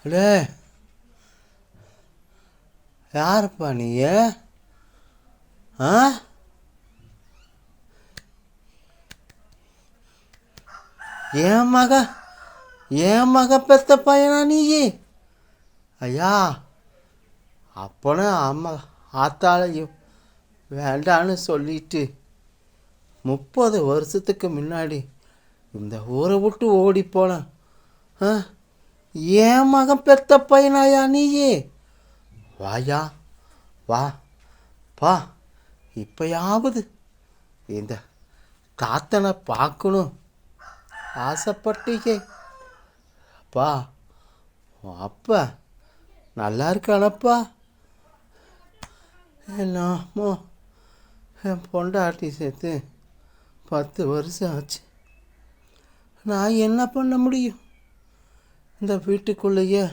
அடே, யாருப்பா நீ? ஆ, என் மக பெத்த பையனா நீ? ஐயா, அப்போனா அம்மா ஆத்தாளையும் வேண்டான்னு சொல்லிட்டு 30 வருஷத்துக்கு முன்னாடி இந்த ஊரை விட்டு ஓடி போனேன். என் மகன் பெத்த பையனாயா நீ? வாயா, வா பா, இப்பயாவது இந்த தாத்தனை பார்க்கணும் ஆசைப்பட்டீங்க. அப்பா, அப்பா நல்லா இருக்கானப்பா? என்னமோ என் பொண்டாட்டி சேர்த்து 10 வருஷம் ஆச்சு. நான் என்ன பண்ண முடியும்? இந்த வீட்டுக்குள்ளேயே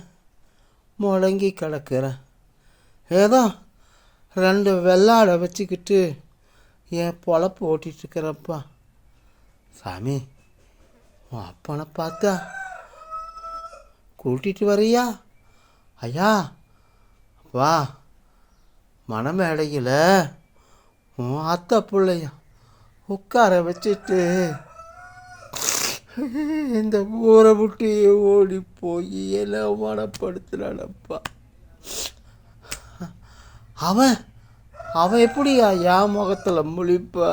முடங்கி கிடக்கிறேன். ஏதோ 2 வெள்ளாடை வச்சுக்கிட்டு என் பொழப்பு ஓட்டிகிட்ருக்கிறப்பா. சாமி, உன் அப்பனை பார்த்தா கூட்டிகிட்டு வரியா? ஐயா, வா, மணமேடையில் உன் அத்தை பிள்ளைய உட்கார வச்சுட்டு இந்த ஊரை விட்டு ஓடி போய் என்ன மனப்படுத்துறானப்பா. அவன் அவன் எப்படியா என் முகத்தில் முழிப்பா?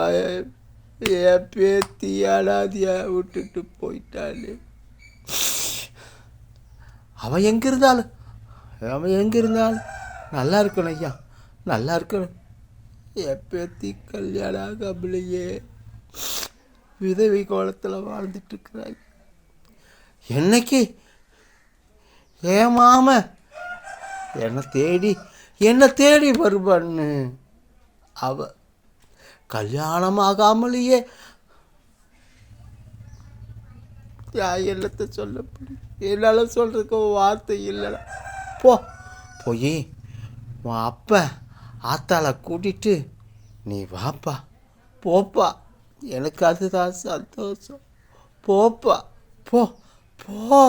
என் பேத்தி அனாதியா விட்டுட்டு போயிட்டானே. அவன் எங்கே இருந்தாலும் நல்லா இருக்கணும் ஐயா, நல்லா இருக்கணும். என் பேத்தி கல்யாணம் ஆகாமலேயே விதவை கோலத்தில் வாழ்ந்துட்டுருக்குறாங்க. என்னைக்கு என் மாமன் என்னை தேடி வருவான்னு அவ கல்யாணம் ஆகாமலேயே என்னத்தை சொல்ல முடியும்? என்னால் சொல்கிறதுக்கு வார்த்தை இல்லைடா. போய் உன் அப்பா ஆத்தாளை கூட்டிகிட்டு நீ வாப்பா, போப்பா, எனக்கு அதுதான் சந்தோஷம். போப்பா, போ போ.